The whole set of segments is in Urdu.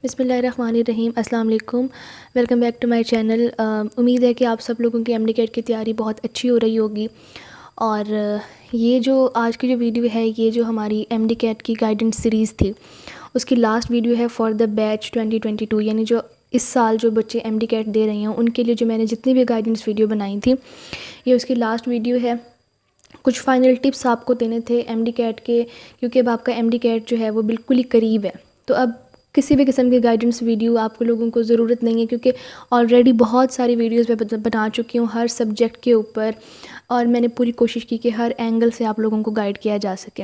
بسم اللہ الرحمن الرحیم. السلام علیکم. Welcome back to my channel. امید ہے کہ آپ سب لوگوں کی MD کیٹ کی تیاری بہت اچھی ہو رہی ہوگی. اور یہ جو آج کی جو ویڈیو ہے یہ جو ہماری MD کیٹ کی گائیڈنس سیریز تھی اس کی لاسٹ ویڈیو ہے فار دا بیچ 2022، یعنی جو اس سال جو بچے MD کیٹ دے رہے ہیں ان کے لیے جو میں نے جتنی بھی گائیڈنس ویڈیو بنائی تھی یہ اس کی لاسٹ ویڈیو ہے. کچھ فائنل ٹپس آپ کو دینے تھے MD کیٹ کے، کیونکہ اب آپ کا MD کیٹ جو ہے وہ بالکل ہی قریب ہے. تو اب کسی بھی قسم کی گائیڈنس ویڈیو آپ کو لوگوں کو ضرورت نہیں ہے، کیونکہ آلریڈی بہت ساری ویڈیوز میں بنا چکی ہوں ہر سبجیکٹ کے اوپر، اور میں نے پوری کوشش کی کہ ہر اینگل سے آپ لوگوں کو گائیڈ کیا جا سکے.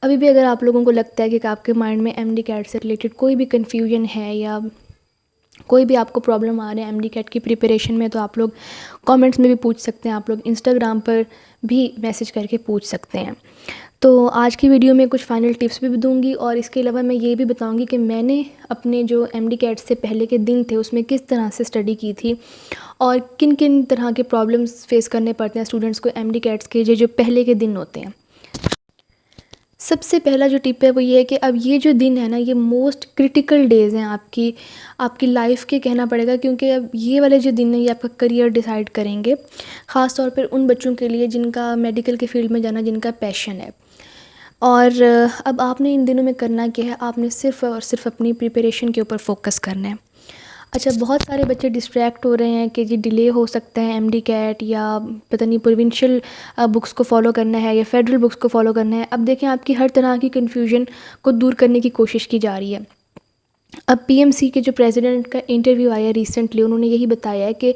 ابھی بھی اگر آپ لوگوں کو لگتا ہے کہ آپ کے مائنڈ میں MD کیٹ سے ریلیٹڈ کوئی بھی کنفیوژن ہے یا کوئی بھی آپ کو پرابلم آ رہا ہے MD کیٹ کی پریپریشن میں، تو آپ لوگ کامنٹس میں بھی پوچھ سکتے ہیں، آپ لوگ انسٹاگرام پر بھی میسج کر کے پوچھ سکتے ہیں. تو آج کی ویڈیو میں کچھ فائنل ٹپس بھی دوں گی، اور اس کے علاوہ میں یہ بھی بتاؤں گی کہ میں نے اپنے جو MD کیٹ سے پہلے کے دن تھے اس میں کس طرح سے اسٹڈی کی تھی اور کن کن طرح کے پرابلمس فیس کرنے پڑتے ہیں اسٹوڈنٹس کو MD کیٹس کے جو پہلے کے دن ہوتے ہیں. سب سے پہلا جو ٹپ ہے وہ یہ ہے کہ اب یہ جو دن ہے نا یہ موسٹ کرٹیکل ڈیز ہیں آپ کی لائف کے، کہنا پڑے گا، کیونکہ اب یہ والے جو دن ہیں یہ آپ کا کریئر ڈیسائیڈ کریں گے، خاص طور پر ان بچوں کے لیے جن کا میڈیکل کے فیلڈ میں جانا، جن کا پیشن ہے. اور اب آپ نے ان دنوں میں کرنا کیا ہے، آپ نے صرف اور صرف اپنی پریپریشن کے اوپر فوکس کرنا ہے. اچھا، بہت سارے بچے ڈسٹریکٹ ہو رہے ہیں کہ جی ڈیلے ہو سکتا ہے MD کیٹ، یا پتہ نہیں پروونشل بکس کو فالو کرنا ہے یا فیڈرل بکس کو فالو کرنا ہے. اب دیکھیں آپ کی ہر طرح کی کنفیوژن کو دور کرنے کی کوشش کی جا رہی ہے. اب PMC کے جو پریزیڈنٹ کا انٹرویو آیا ریسنٹلی، انہوں نے یہی بتایا ہے کہ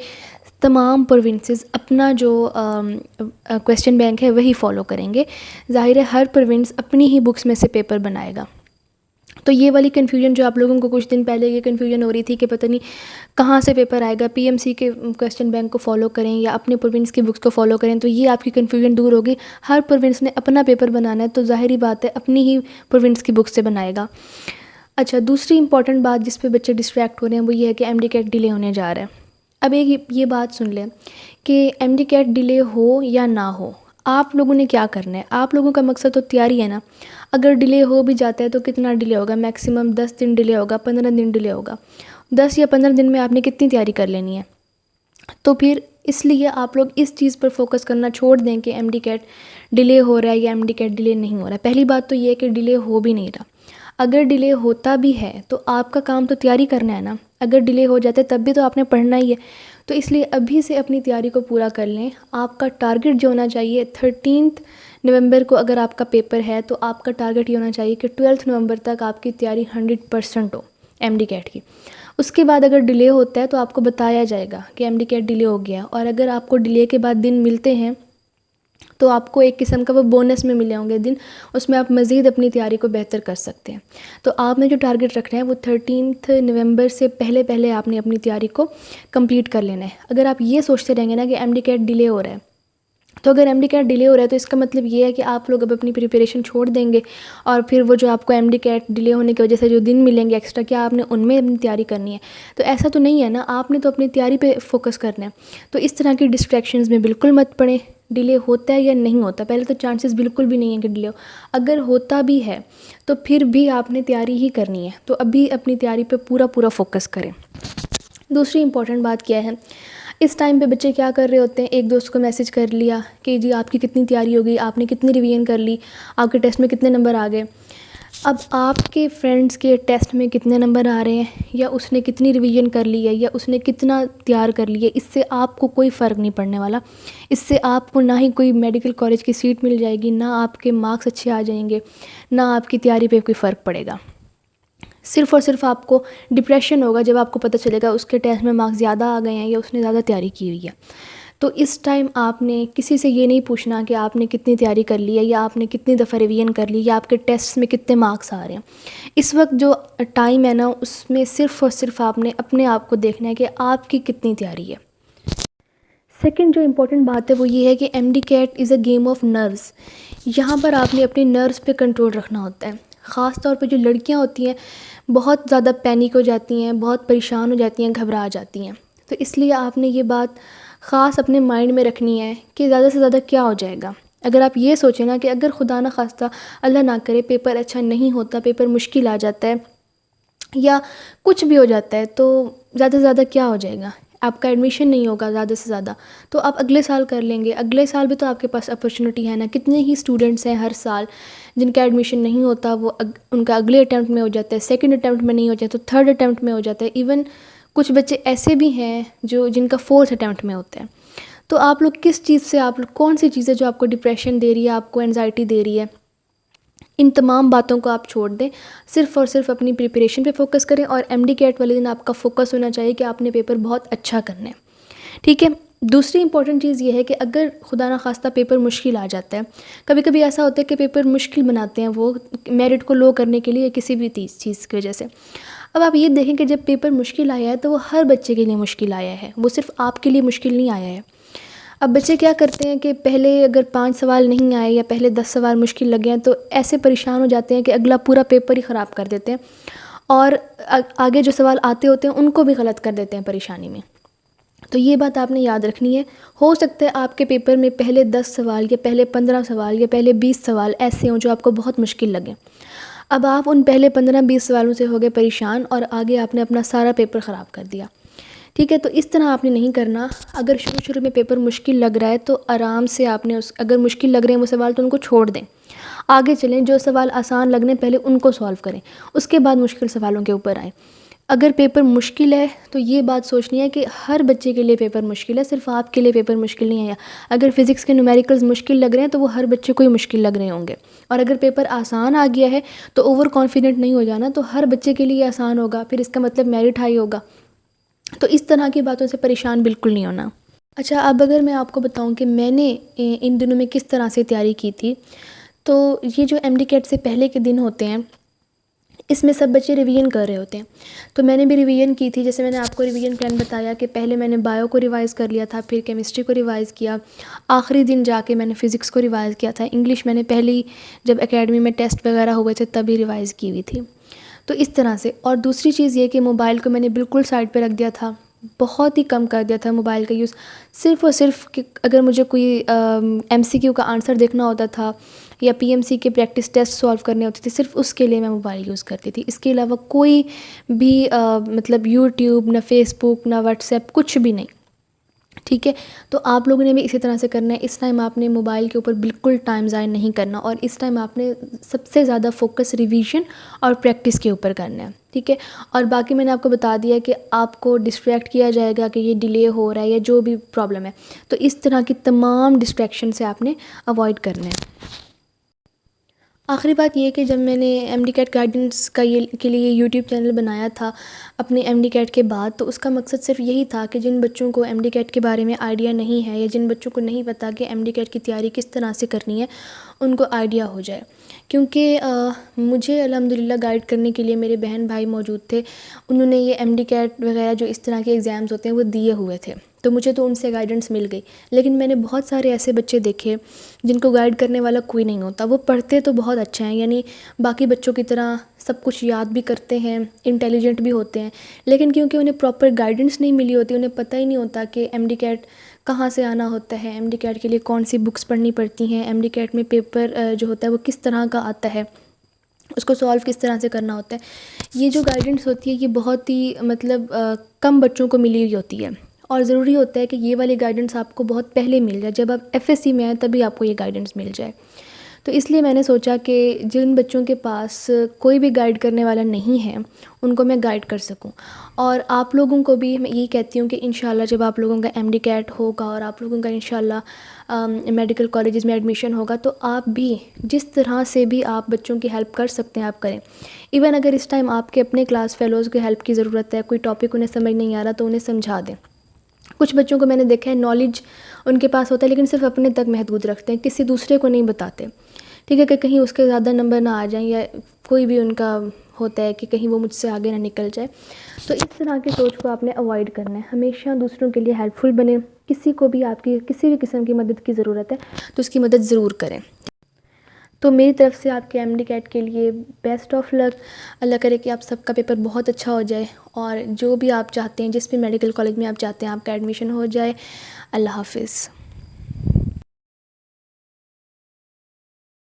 تمام پروونسز اپنا جو کویسچن بینک ہے وہی فالو کریں گے. ظاہر ہے ہر پروونس اپنی ہی بکس میں سے پیپر بنائے گا. تو یہ والی کنفیوژن جو آپ لوگوں کو کچھ دن پہلے یہ کنفیوژن ہو رہی تھی کہ پتہ نہیں کہاں سے پیپر آئے گا، PMC کے کویسچن بینک کو فالو کریں یا اپنے پروونس کی بکس کو فالو کریں، تو یہ آپ کی کنفیوژن دور ہوگی. ہر پروونس نے اپنا پیپر بنانا ہے، تو ظاہری بات ہے اپنی ہی پروونس کی بکس سے بنائے گا. اچھا، دوسری امپورٹنٹ بات جس پہ بچے ڈسٹریکٹ ہو رہے ہیں وہ یہ ہے کہ MD کیٹ ڈیلے ہونے جا رہا ہے. اب ایک یہ بات سن لیں کہ MD کیٹ ڈیلے ہو یا نہ ہو، آپ لوگوں نے کیا کرنا ہے. آپ لوگوں کا مقصد تو تیاری ہے نا. اگر ڈیلے ہو بھی جاتا ہے تو کتنا ڈیلے ہوگا؟ میکسیمم 10 دن ڈیلے ہوگا، 15 دن ڈیلے ہوگا. 10 یا 15 دن میں آپ نے کتنی تیاری کر لینی ہے؟ تو پھر اس لیے آپ لوگ اس چیز پر فوکس کرنا چھوڑ دیں کہ MD کیٹ ڈیلے ہو رہا ہے یا MD کیٹ ڈیلے نہیں ہو رہا ہے. پہلی بات تو یہ ہے کہ ڈیلے ہو بھی نہیں رہا. اگر ڈیلے ہوتا بھی ہے تو آپ کا کام تو تیاری کرنا ہے نا. اگر ڈیلے ہو جاتا ہے تب بھی تو آپ نے پڑھنا ہی ہے. تو اس لیے ابھی سے اپنی تیاری کو پورا کر لیں. آپ کا ٹارگٹ جو ہونا چاہیے 13 نومبر کو اگر آپ کا پیپر ہے تو آپ کا ٹارگٹ یہ ہونا چاہیے کہ 12 نومبر تک آپ کی تیاری 100% ہو MD کیٹ کی. اس کے بعد اگر ڈیلے ہوتا ہے تو آپ کو بتایا جائے گا کہ MD کیٹ ڈیلے ہو گیا، اور اگر آپ کو ڈیلے کے بعد دن ملتے ہیں تو آپ کو ایک قسم کا وہ بونس میں ملے ہوں گے دن، اس میں آپ مزید اپنی تیاری کو بہتر کر سکتے ہیں. تو آپ نے جو ٹارگٹ رکھنا ہے وہ 13 نومبر سے پہلے آپ نے اپنی تیاری کو کمپلیٹ کر لینا ہے. اگر آپ یہ سوچتے رہیں گے نا کہ MD کیٹ ڈیلے ہو رہا ہے، تو اگر MD کیٹ ڈیلے ہو رہا ہے تو اس کا مطلب یہ ہے کہ آپ لوگ اب اپنی پریپریشن چھوڑ دیں گے، اور پھر وہ جو آپ کو MD کیٹ ڈیلے ہونے کی وجہ سے جو دن ملیں گے ایکسٹرا، کیا آپ نے ان میں اپنی تیاری کرنی ہے؟ تو ایسا تو نہیں ہے نا. آپ نے تو اپنی تیاری پہ فوکس کرنا ہے. تو اس طرح کی ڈسٹریکشنز میں بالکل مت پڑیں. ڈیلے ہوتا ہے یا نہیں ہوتا، پہلے تو چانسز بالکل بھی نہیں ہیں کہ ڈیلے ہو. اگر ہوتا بھی ہے تو پھر بھی آپ نے تیاری ہی کرنی ہے. تو ابھی اپنی تیاری پہ پورا فوکس کریں. دوسری امپورٹنٹ بات کیا ہے، اس ٹائم پہ بچے کیا کر رہے ہوتے ہیں، ایک دوست کو میسج کر لیا کہ جی آپ کی کتنی تیاری ہوگی، آپ نے کتنی ریویژن کر لی، آپ کے ٹیسٹ میں کتنے نمبر آ گئے. اب آپ کے فرینڈس کے ٹیسٹ میں کتنے نمبر آ رہے ہیں، یا اس نے کتنی ریویژن کر لی ہے، یا اس نے کتنا تیار کر لی ہے، اس سے آپ کو کوئی فرق نہیں پڑنے والا. اس سے آپ کو نہ ہی کوئی میڈیکل کالج کی سیٹ مل جائے گی، نہ آپ کے مارکس اچھے آ جائیں گے، نہ آپ کی تیاری پہ کوئی فرق پڑے گا. صرف اور صرف آپ کو ڈپریشن ہوگا جب آپ کو پتہ چلے گا اس کے ٹیسٹ میں مارکس زیادہ آ گئے ہیں یا اس نے زیادہ تیاری کی ہوئی ہے. تو اس ٹائم آپ نے کسی سے یہ نہیں پوچھنا کہ آپ نے کتنی تیاری کر لی ہے، یا آپ نے کتنی دفعہ ریویژن کر لی، یا آپ کے ٹیسٹ میں کتنے مارکس آ رہے ہیں. اس وقت جو ٹائم ہے نا اس میں صرف اور صرف آپ نے اپنے آپ کو دیکھنا ہے کہ آپ کی کتنی تیاری ہے. سیکنڈ جو امپورٹنٹ بات ہے وہ یہ ہے کہ MD cat is a game of nerves. یہاں پر آپ نے اپنی نروز پہ کنٹرول رکھنا ہوتا ہے. خاص طور پہ جو لڑکیاں ہوتی ہیں بہت زیادہ پینک ہو جاتی ہیں، بہت پریشان ہو جاتی ہیں، گھبرا جاتی ہیں. تو اس لیے آپ نے یہ بات خاص اپنے مائنڈ میں رکھنی ہے کہ زیادہ سے زیادہ کیا ہو جائے گا. اگر آپ یہ سوچیں نا کہ اگر خدا نہ خواستہ اللہ نہ کرے پیپر اچھا نہیں ہوتا، پیپر مشکل آ جاتا ہے، یا کچھ بھی ہو جاتا ہے تو زیادہ سے زیادہ کیا ہو جائے گا، آپ کا ایڈمیشن نہیں ہوگا زیادہ سے زیادہ، تو آپ اگلے سال کر لیں گے، اگلے سال بھی تو آپ کے پاس اپرچونٹی ہے نا. کتنے ہی اسٹوڈنٹس ہیں ہر سال جن کا ایڈمیشن نہیں ہوتا، وہ ان کا اگلے اٹیمپٹ میں ہو جاتا ہے، سیکنڈ اٹیمپٹ میں نہیں ہو جاتا تو تھرڈ اٹیمپٹ میں ہو جاتا ہے. ایون کچھ بچے ایسے بھی ہیں جن کا فورتھ اٹیمپٹ میں ہوتا ہے. تو آپ لوگ کس چیز سے، آپ لوگ کون سی چیزیں جو آپ کو ڈپریشن دے رہی ہے، آپ کو انزائٹی دے رہی ہے، ان تمام باتوں کو آپ چھوڑ دیں، صرف اور صرف اپنی پریپریشن پہ فوکس کریں. اور ایم ڈی کیٹ والے دن آپ کا فوکس ہونا چاہیے کہ آپ نے پیپر بہت اچھا کرنا ہے. ٹھیک ہے. دوسری امپورٹنٹ چیز یہ ہے کہ اگر خدا نخواستہ پیپر مشکل آ جاتا ہے، کبھی کبھی ایسا ہوتا ہے کہ پیپر مشکل بناتے ہیں وہ میرٹ کو لو کرنے کے لیے کسی بھی چیز کی وجہ سے. اب آپ یہ دیکھیں کہ جب پیپر مشکل آیا ہے تو وہ ہر بچے کے لیے مشکل آیا ہے، وہ صرف آپ کے لیے مشکل نہیں آیا ہے. اب بچے کیا کرتے ہیں کہ پہلے اگر 5 سوال نہیں آئے یا پہلے 10 سوال مشکل لگے ہیں تو ایسے پریشان ہو جاتے ہیں کہ اگلا پورا پیپر ہی خراب کر دیتے ہیں، اور آگے جو سوال آتے ہوتے ہیں ان کو بھی غلط کر دیتے ہیں پریشانی میں. تو یہ بات آپ نے یاد رکھنی ہے. ہو سکتا ہے آپ کے پیپر میں پہلے 10 سوال یا پہلے 15 سوال یا پہلے 20 سوال ایسے ہوں جو آپ کو بہت مشکل لگیں. اب آپ ان پہلے 15-20 سوالوں سے ہو گئے پریشان اور آگے آپ نے اپنا سارا پیپر خراب کر دیا. ٹھیک ہے. تو اس طرح آپ نے نہیں کرنا. اگر شروع میں پیپر مشکل لگ رہا ہے تو آرام سے آپ نے اگر مشکل لگ رہے ہیں وہ سوال تو ان کو چھوڑ دیں، آگے چلیں. جو سوال آسان لگنے پہلے ان کو سولو کریں، اس کے بعد مشکل سوالوں کے اوپر آئیں. اگر پیپر مشکل ہے تو یہ بات سوچنی ہے کہ ہر بچے کے لیے پیپر مشکل ہے، صرف آپ کے لیے پیپر مشکل نہیں ہے. اگر فزکس کے نیومیریکلز مشکل لگ رہے ہیں تو وہ ہر بچے کو ہی مشکل لگ رہے ہوں گے. اور اگر پیپر آسان آ گیا ہے تو اوور کانفیڈنٹ نہیں ہو جانا، تو ہر بچے کے لیے آسان ہوگا، پھر اس کا مطلب میرٹ ہائی ہوگا. تو اس طرح کی باتوں سے پریشان بالکل نہیں ہونا. اچھا، اب اگر میں آپ کو بتاؤں کہ میں نے ان دنوں میں کس طرح سے تیاری کی تھی، تو یہ جو ایم ڈی کیٹ سے پہلے کے دن ہوتے ہیں اس میں سب بچے ریویژن کر رہے ہوتے ہیں. تو میں نے بھی ریویژن کی تھی. جیسے میں نے آپ کو ریویژن پلان بتایا کہ پہلے میں نے بایو کو ریوائز کر لیا تھا، پھر کیمسٹری کو ریوائز کیا، آخری دن جا کے میں نے فزکس کو ریوائز کیا تھا. انگلش میں نے پہلے جب اکیڈمی میں ٹیسٹ وغیرہ ہوئے تھے تبھی ریوائز کی ہوئی تھی. تو اس طرح سے. اور دوسری چیز یہ کہ موبائل کو میں نے بالکل سائڈ پہ رکھ دیا تھا، بہت ہی کم کر دیا تھا موبائل کا یوز. صرف اور صرف کہ اگر مجھے کوئی ایم سی کیو کا آنسر دیکھنا ہوتا تھا یا پی ایم سی کے پریکٹس ٹیسٹ سولو کرنے ہوتے تھے، صرف اس کے لیے میں موبائل یوز کرتی تھی. اس کے علاوہ کوئی بھی مطلب یوٹیوب، نہ فیس بک، نہ واٹس ایپ، کچھ بھی نہیں. ٹھیک ہے. تو آپ لوگوں نے بھی اسی طرح سے کرنا ہے. اس ٹائم آپ نے موبائل کے اوپر بالکل ٹائم ضائع نہیں کرنا، اور اس ٹائم آپ نے سب سے زیادہ فوکس ریویژن اور پریکٹس کے اوپر کرنا ہے. ٹھیک ہے. اور باقی میں نے آپ کو بتا دیا کہ آپ کو ڈسٹریکٹ کیا جائے گا کہ یہ ڈیلے ہو رہا ہے یا جو بھی پرابلم ہے، تو اس طرح کی تمام ڈسٹریکشن سے آپ نے اوائڈ کرنا ہے. آخری بات یہ کہ جب میں نے ایم ڈی کیٹ گائیڈنس کے لیے یوٹیوب چینل بنایا تھا اپنے ایم ڈی کیٹ کے بعد، تو اس کا مقصد صرف یہی تھا کہ جن بچوں کو ایم ڈی کیٹ کے بارے میں آئیڈیا نہیں ہے یا جن بچوں کو نہیں پتہ کہ ایم ڈی کیٹ کی تیاری کس طرح سے کرنی ہے، ان کو آئیڈیا ہو جائے. کیونکہ مجھے الحمدللہ گائیڈ کرنے کے لیے میرے بہن بھائی موجود تھے. انہوں نے یہ ایم ڈی کیٹ وغیرہ جو اس طرح کے ایگزامز ہوتے ہیں وہ دیے ہوئے تھے، تو مجھے تو ان سے گائیڈنس مل گئی. لیکن میں نے بہت سارے ایسے بچے دیکھے جن کو گائیڈ کرنے والا کوئی نہیں ہوتا. وہ پڑھتے تو بہت اچھا ہیں، یعنی باقی بچوں کی طرح سب کچھ یاد بھی کرتے ہیں، انٹیلیجنٹ بھی ہوتے ہیں، لیکن کیونکہ انہیں پراپر گائیڈنس نہیں ملی ہوتی، انہیں پتہ ہی نہیں ہوتا کہ ایم ڈی کیٹ کہاں سے آنا ہوتا ہے، ایم ڈی کیٹ کے لیے کون سی بکس پڑھنی پڑتی ہیں، ایم ڈی کیٹ میں پیپر جو ہوتا ہے وہ کس طرح کا آتا ہے، اس کو سولو کس طرح سے کرنا ہوتا ہے. یہ جو گائیڈنس ہوتی ہے یہ بہت ہی مطلب کم بچوں کو ملی ہوئی ہوتی ہے، اور ضروری ہوتا ہے کہ یہ والی گائیڈنس آپ کو بہت پہلے مل جائے. جب آپ ایف ایس سی میں آئیں تبھی آپ کو یہ گائیڈنس مل جائے. تو اس لیے میں نے سوچا کہ جن بچوں کے پاس کوئی بھی گائیڈ کرنے والا نہیں ہے ان کو میں گائیڈ کر سکوں. اور آپ لوگوں کو بھی میں یہی کہتی ہوں کہ انشاءاللہ جب آپ لوگوں کا ایم ڈی کیٹ ہوگا اور آپ لوگوں کا انشاءاللہ میڈیکل کالجز میں ایڈمیشن ہوگا، تو آپ بھی جس طرح سے بھی آپ بچوں کی ہیلپ کر سکتے ہیں آپ کریں. ایون اگر اس ٹائم آپ کے اپنے کلاس فیلوز کی ہیلپ کی ضرورت ہے، کوئی ٹاپک انہیں سمجھ نہیں آ رہا تو انہیں سمجھا دیں. کچھ بچوں کو میں نے دیکھا ہے نالج ان کے پاس ہوتا ہے لیکن صرف اپنے تک محدود رکھتے ہیں، کسی دوسرے کو نہیں بتاتے. ٹھیک ہے، کہ کہیں اس کے زیادہ نمبر نہ آ جائیں، یا کوئی بھی ان کا ہوتا ہے کہ کہیں وہ مجھ سے آگے نہ نکل جائے. تو اس طرح کی سوچ کو آپ نے اوائڈ کرنا ہے. ہمیشہ دوسروں کے لیے ہیلپ فل بنیں. کسی کو بھی آپ کی کسی بھی قسم کی مدد کی ضرورت ہے تو اس کی مدد ضرور کریں. تو میری طرف سے آپ کے ایم ڈی کیٹ کے لیے بیسٹ آف لک. اللہ کرے کہ آپ سب کا پیپر بہت اچھا ہو جائے، اور جو بھی آپ چاہتے ہیں، جس بھی میڈیکل کالج میں آپ چاہتے ہیں آپ کا ایڈمیشن ہو جائے. اللہ حافظ.